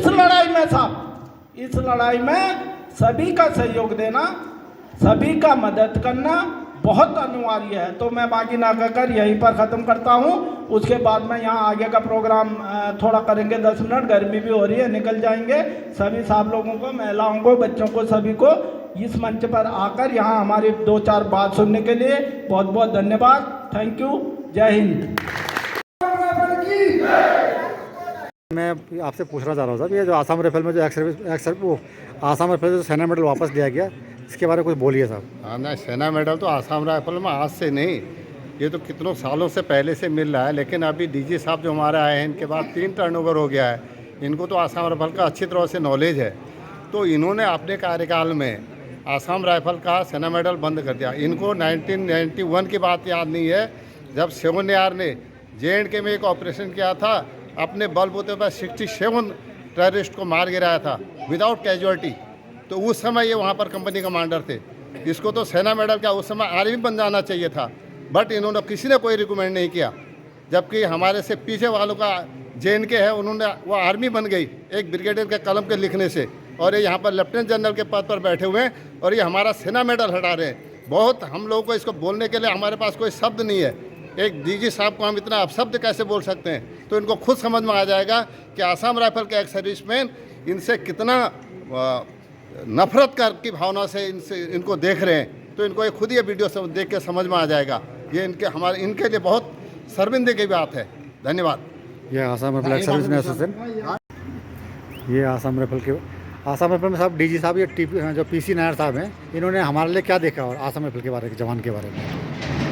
इस लड़ाई में साहब, इस लड़ाई में सभी का सहयोग देना, सभी का मदद करना बहुत अनिवार्य है। तो मैं बाकी ना कहकर यहीं पर ख़त्म करता हूँ। उसके बाद में यहाँ आगे का प्रोग्राम थोड़ा करेंगे, 10 मिनट, गर्मी भी हो रही है, निकल जाएंगे। सभी साहब लोगों को, महिलाओं को, बच्चों को, सभी को इस मंच पर आकर यहाँ हमारी 2-4 बात सुनने के लिए बहुत बहुत धन्यवाद। Thank you. जय हिंद। मैं आपसे पूछना चाह रहा था, ये जो आसाम राइफल में जो आसाम राइफल जो सेना मेडल वापस लिया गया, इसके बारे में कुछ बोलिए साहब। हाँ ना, सेना मेडल तो आसाम राइफल में आज से नहीं, ये तो कितनों सालों से पहले से मिल रहा है। लेकिन अभी डीजी साहब जो हमारे आए हैं, इनके बाद 3 टर्नओवर हो गया है। इनको तो आसाम राइफल का अच्छी तरह से नॉलेज है। तो इन्होंने अपने कार्यकाल में आसाम राइफल का सेना मेडल बंद कर दिया। इनको 1991 की बात याद नहीं है, जब सेवनयार ने JNK में एक ऑपरेशन किया था, अपने बलबूते पर 67 टेररिस्ट को मार गिराया था विदाउट कैजुअलिटी। तो उस समय ये वहाँ पर कंपनी कमांडर थे। इसको तो सेना मेडल क्या, उस समय आर्मी बन जाना चाहिए था, बट इन्होंने किसी ने कोई रिकमेंड नहीं किया। जबकि हमारे से पीछे वालों का JNK है, उन्होंने वो आर्मी बन गई एक ब्रिगेडियर के कलम के लिखने से, और ये यहाँ पर लेफ्टिनेंट जनरल के पद पर बैठे हुए हैं और ये हमारा सेना मेडल हटा रहे हैं। बहुत हम लोगों को इसको बोलने के लिए हमारे पास कोई शब्द नहीं है। एक डीजी साहब को हम इतना अपशब्द कैसे बोल सकते हैं? तो इनको खुद समझ में आ जाएगा कि आसाम राइफल के एक सर्विसमैन इनसे कितना नफरत की भावना से इनको देख रहे हैं। तो इनको खुद ये वीडियो सब देख के समझ में आ जाएगा। ये इनके लिए बहुत शर्मिंदगी की बात है। धन्यवाद। ये आसाम राइफल सर्विसमैन एसोसिएशन, ये आसाम राइफल में साहब डीजी साहब, ये जो PC नायर साहब हैं, इन्होंने हमारे लिए क्या देखा और आसाम राइफल के बारे में, जवान के बारे में?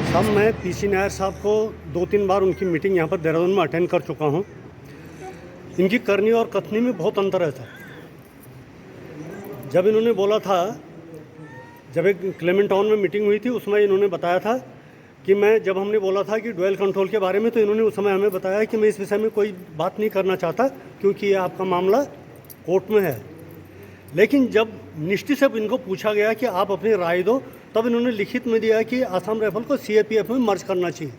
साहब मैं PC नायर साहब को 2-3 बार उनकी मीटिंग यहाँ पर देहरादून में अटेंड कर चुका हूँ। इनकी करनी और कथनी में बहुत अंतर है साहब। जब इन्होंने बोला था, जब एक क्लेमेंट टाउन में मीटिंग हुई थी, उसमें इन्होंने बताया था कि जब हमने बोला था कि डुअल कंट्रोल के बारे में, तो इन्होंने उस समय हमें बताया कि मैं इस विषय में कोई बात नहीं करना चाहता क्योंकि ये आपका मामला कोर्ट में है। लेकिन जब निष्ठा से इनको पूछा गया कि आप अपनी राय दो, तब इन्होंने लिखित में दिया कि आसाम राइफल को CAPF में मर्ज करना चाहिए।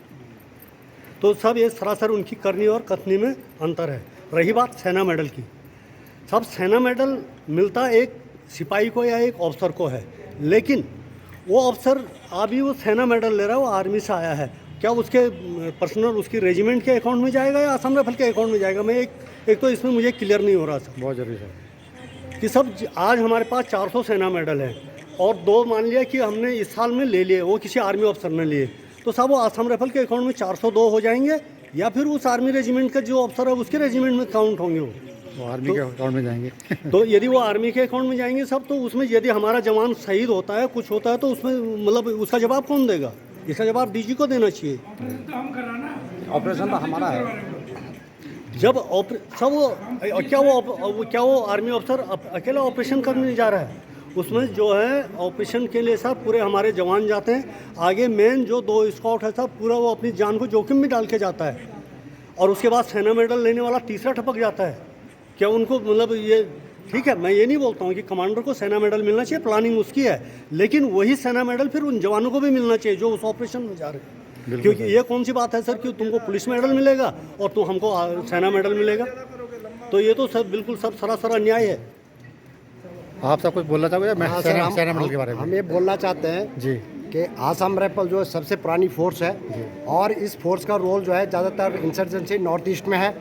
तो सब ये सरासर उनकी करनी और कथनी में अंतर है। रही बात सेना मेडल की, सब सेना मेडल मिलता एक सिपाही को या एक अफसर को है, लेकिन वो अफसर अभी वो सेना मेडल ले रहा है, वो आर्मी से आया है, क्या उसके पर्सनल उसकी रेजिमेंट के अकाउंट में जाएगा या आसाम राइफल के अकाउंट में जाएगा? मैं एक तो इसमें मुझे क्लियर नहीं हो रहा सर। बहुत जरूरी है कि सब आज हमारे पास 400 सेना मेडल है और 2 मान लिया कि हमने इस साल में ले लिए, वो किसी आर्मी अफसर ने लिए, तो साहब वो आसाम राइफल के अकाउंट में 402 हो जाएंगे या फिर उस आर्मी रेजिमेंट का जो अफसर है उसके रेजिमेंट में काउंट होंगे? वो आर्मी के अकाउंट में जाएंगे। तो यदि वो आर्मी के अकाउंट में जाएंगे सब, तो उसमें यदि हमारा जवान शहीद होता है, कुछ होता है, तो उसमें मतलब उसका जवाब कौन देगा? इसका जवाब DG को देना चाहिए। ऑपरेशन तो हमारा है। जब क्या वो आर्मी अफसर अकेला ऑपरेशन करने जा रहा है? उसमें जो है ऑपरेशन के लिए साहब पूरे हमारे जवान जाते हैं। आगे मेन जो 2 स्काउट है साहब, पूरा वो अपनी जान को जोखिम में डाल के जाता है, और उसके बाद सेना मेडल लेने वाला तीसरा टपक जाता है। क्या उनको मतलब ये ठीक है, मैं ये नहीं बोलता हूँ कि कमांडर को सेना मेडल मिलना चाहिए, प्लानिंग उसकी है, लेकिन वही सेना मेडल फिर उन जवानों को भी मिलना चाहिए जो उस ऑपरेशन में जा रहे हैं। क्योंकि ये कौन सी बात है सर कि तुमको पुलिस मेडल मिलेगा और तुम हमको सेना मेडल मिलेगा? तो ये तो सब बिल्कुल सब सरासर अन्याय है। आप सब कुछ बोलना चाहोगे? मैं सेना मेडल के बारे में हम ये बोलना चाहते हैं जी कि आसाम राइफल जो है सबसे पुरानी फोर्स है, और इस फोर्स का रोल जो है ज़्यादातर इंसर्जेंसी नॉर्थ ईस्ट में है।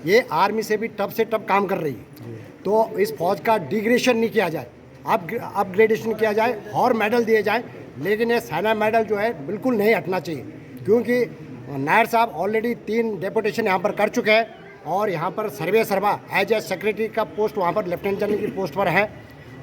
ये आर्मी से भी टफ से टफ काम कर रही है। तो इस फौज का डिग्रेडेशन नहीं किया जाए, अपग्रेडेशन किया जाए और मेडल दिए जाए, लेकिन ये सेना मेडल जो है बिल्कुल नहीं हटना चाहिए। क्योंकि नायर साहब ऑलरेडी 3 डेपुटेशन यहाँ पर कर चुके हैं, और यहाँ पर सर्वे सर्वा एज ए सेक्रेटरी का पोस्ट वहाँ पर लेफ्टिनेंट जनरल की पोस्ट पर है।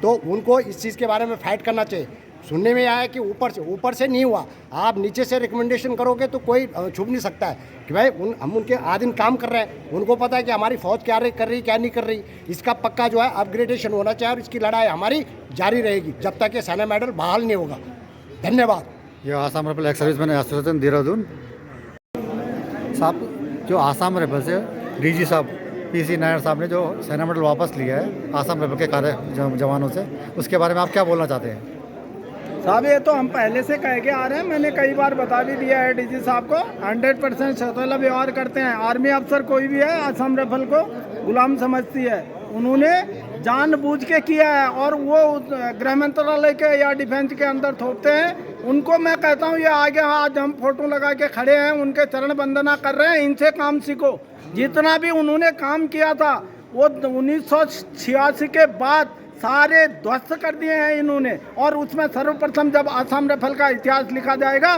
तो उनको इस चीज़ के बारे में फाइट करना चाहिए। सुनने में आया कि ऊपर से नहीं हुआ, आप नीचे से रिकमेंडेशन करोगे तो कोई छुप नहीं सकता है कि भाई हम उनके आदिन काम कर रहे हैं, उनको पता है कि हमारी फौज क्या कर रही क्या नहीं कर रही। इसका पक्का जो है अपग्रेडेशन होना चाहिए, और इसकी लड़ाई हमारी जारी रहेगी जब तक ये सेना मेडल बहाल नहीं होगा। धन्यवाद। ये Assam rifle ex serviceman association Dehradun साहब, जो आसाम राइफल से DG साहब PC नायर साहब ने जो सेना मेडल वापस लिया है आसाम राइफल के जवानों से, उसके बारे में आप क्या बोलना चाहते हैं? साहब ये तो हम पहले से कह के आ रहे हैं, मैंने कई बार बता भी दिया है DG साहब को, 100% सतोला व्यवहार करते हैं। आर्मी अफसर कोई भी है आसाम राइफल को गुलाम समझती है। उन्होंने जानबूझ के किया है और वो गृह मंत्रालय के या डिफेंस के अंदर थोपते हैं। उनको मैं कहता हूँ ये आगे आज हम फोटो लगा के खड़े हैं, उनके चरण वंदना कर रहे हैं, इनसे काम सीखो। जितना भी उन्होंने काम किया था वो 1986 के बाद सारे ध्वस्त कर दिए हैं इन्होंने। और उसमें सर्वप्रथम जब आसाम राइफल का इतिहास लिखा जाएगा,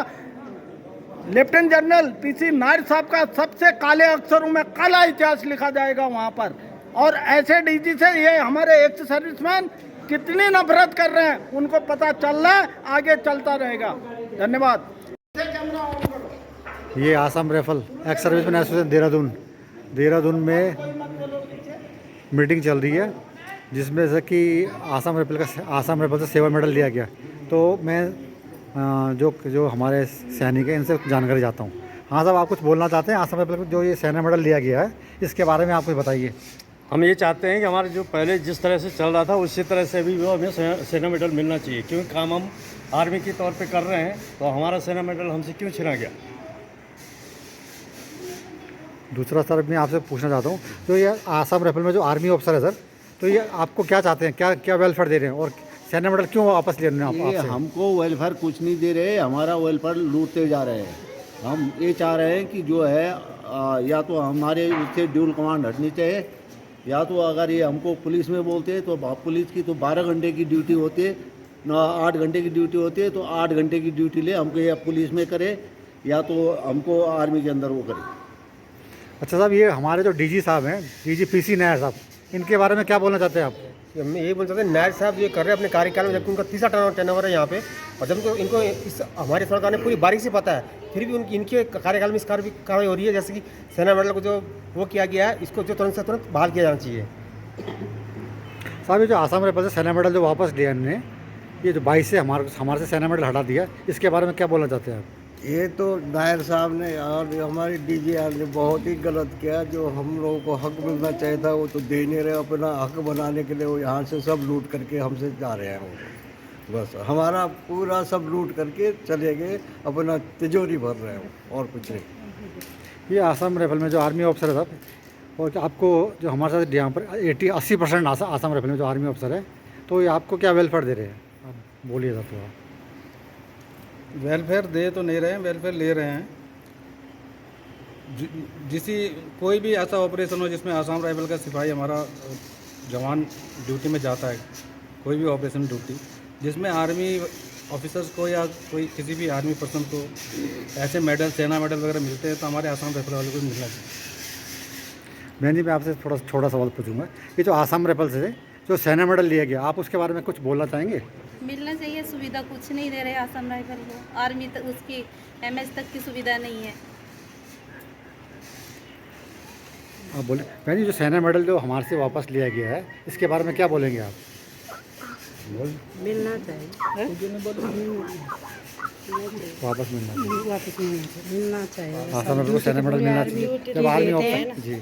लेफ्टिनेंट जनरल पीसी नायर साहब का सबसे काले अक्षरों में काला इतिहास लिखा जाएगा वहाँ पर। और ऐसे डीजी से ये हमारे एक्स सर्विसमैन कितनी नफरत कर रहे हैं उनको पता चल रहा है, आगे चलता रहेगा। धन्यवाद। ये Assam rifle ex serviceman association Dehradun में मीटिंग चल रही है, जिसमें से कि आसाम राइफल से सेवा मेडल दिया गया। तो मैं जो हमारे सैनिक हैं इनसे जानकारी चाहता हूँ। हाँ साहब, आप कुछ बोलना चाहते हैं आसाम राइफल को जो ये सेना मेडल दिया गया है, इसके बारे में आप कुछ बताइए। हम ये चाहते हैं कि हमारे जो पहले जिस तरह से चल रहा था उसी तरह से भी वो हमें सेना मेडल मिलना चाहिए, क्योंकि काम हम आर्मी के तौर पे कर रहे हैं, तो हमारा सेना मेडल हमसे क्यों छिना गया। दूसरा सर मैं आपसे पूछना चाहता हूँ, तो ये आसाम राइफल में जो आर्मी ऑफिसर है सर, तो ये आपको क्या चाहते हैं, क्या वेलफेयर दे रहे हैं और सेना मेडल क्यों वापस ले रहे हैं ये आपसे? हमको वेलफेयर कुछ नहीं दे रहे, हमारा वेलफेयर लूटते जा रहे हैं। हम ये चाह रहे हैं कि जो है या तो हमारे उससे ड्यूल कमांड हटनी चाहिए, या तो अगर ये हमको पुलिस में बोलते हैं तो पुलिस की तो 12 घंटे की ड्यूटी होती है, 8 घंटे की ड्यूटी होती है, तो 8 घंटे की ड्यूटी ले हमको या पुलिस में करे या तो हमको आर्मी के अंदर वो करे। अच्छा साहब, ये हमारे जो डीजी साहब हैं, डीजी पीसी नायर साहब, इनके बारे में क्या बोलना चाहते हैं आप? मैं ये बोल सकते हैं नायर साहब ये कर रहे हैं अपने कार्यकाल में, जबकि उनका तीसरा टर्नओवर है यहाँ पे, और जब इनको इस हमारी सरकार ने पूरी बारीकी से पता है, फिर भी इनके कार्यकाल में इस कार्रवाई हो रही है। जैसे कि सेना मेडल को जो वो किया गया है, इसको जो तुरंत से तुरंत बहाल किया जाना चाहिए। साहब, ये जो आसाम राइफल से सेना मेडल जो वापस लिया इन्होंने, ये जो 22 से हमारे से सेना मेडल हटा दिया, इसके बारे में क्या बोलना चाहते हैं आप? ये तो नायर साहब ने और हमारी डीजीआर ने बहुत ही गलत किया। जो हम लोगों को हक मिलना चाहिए था वो तो दे नहीं रहे, अपना हक बनाने के लिए वो यहाँ से सब लूट करके हमसे जा रहे हैं। वो बस हमारा पूरा सब लूट करके चले गए, अपना तिजोरी भर रहे हैं और कुछ नहीं। ये आसाम राइफल में जो आर्मी ऑफिसर है साहब, और आपको जो हमारे साथ यहाँ पर 80% आसाम राइफल में जो आर्मी ऑफिसर है, तो ये आपको क्या वेलफेयर दे रहे हैं? आप बोलिए साहब थोड़ा। वेलफेयर दे तो नहीं रहे हैं, वेलफेयर ले रहे हैं। कोई भी ऐसा ऑपरेशन हो जिसमें आसाम राइफल का सिपाही हमारा जवान ड्यूटी में जाता है, कोई भी ऑपरेशन ड्यूटी जिसमें आर्मी ऑफिसर्स को या कोई किसी भी आर्मी पर्सन को ऐसे मेडल, सेना मेडल वगैरह मिलते हैं, तो हमारे आसाम राइफल वाले को मिलना चाहिए। बहन जी, मैं आपसे थोड़ा छोटा सवाल पूछूंगा। ये जो आसाम राइफल से जो सेना मेडल लिया गया, आप उसके बारे में कुछ बोलना चाहेंगे? मिलना चाहिए, सुविधा कुछ नहीं दे रहे आसाम राइफल को, आर्मी तक उसकी MS तक की सुविधा नहीं है। आप बोले बहन जी, जो सेना मेडल जो हमारे से वापस लिया गया है, इसके बारे में क्या बोलेंगे आप? मिलना चाहिए, वापस मिलना चाहिए। आसाम राइफल को सेना मेडल मिलना चाहिए। जब आर्मी ऑफिसर जी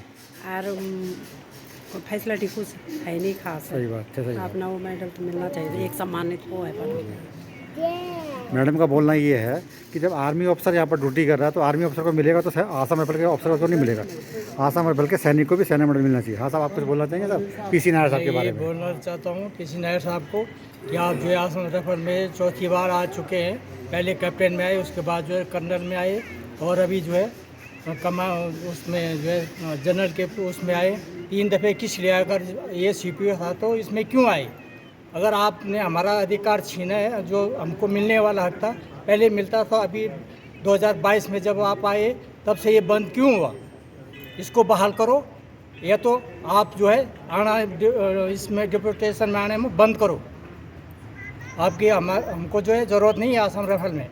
और फैसिलिटी कुछ है नहीं खास। सही बात है, अपना वो मेडल तो मिलना चाहिए, एक सम्मानित वो है। मैडम का बोलना ये है कि जब आर्मी ऑफिसर यहाँ पर ड्यूटी कर रहा है तो आर्मी ऑफिसर को मिलेगा, तो आसाम राइफल के ऑफिसर को नहीं मिलेगा। आसाम राइफल के सैनिक को भी सेना मेडल मिलना चाहिए। हाँ साहब, आप कुछ बोलना चाहेंगे साहब पीसी नायर साहब के बारे में? बोलना चाहता हूँ पीसी नायर साहब को कि आप जो है आसाम राइफल में चौथी बार आ चुके हैं। पहले कैप्टन में आए, उसके बाद जो है कर्नल में आए, और अभी जो है उसमें जो है जनरल के उसमें आए। 3 दफ़े किस लिए अगर ये CPU था तो इसमें क्यों आए? अगर आपने हमारा अधिकार छीना है, जो हमको मिलने वाला हक था, पहले मिलता था, अभी 2022 में जब आप आए तब से ये बंद क्यों हुआ? इसको बहाल करो, या तो आप जो है आना इसमें डिप्यूटेशन में आने में बंद करो। आपकी हमको जो है ज़रूरत नहीं है आसाम राइफल में।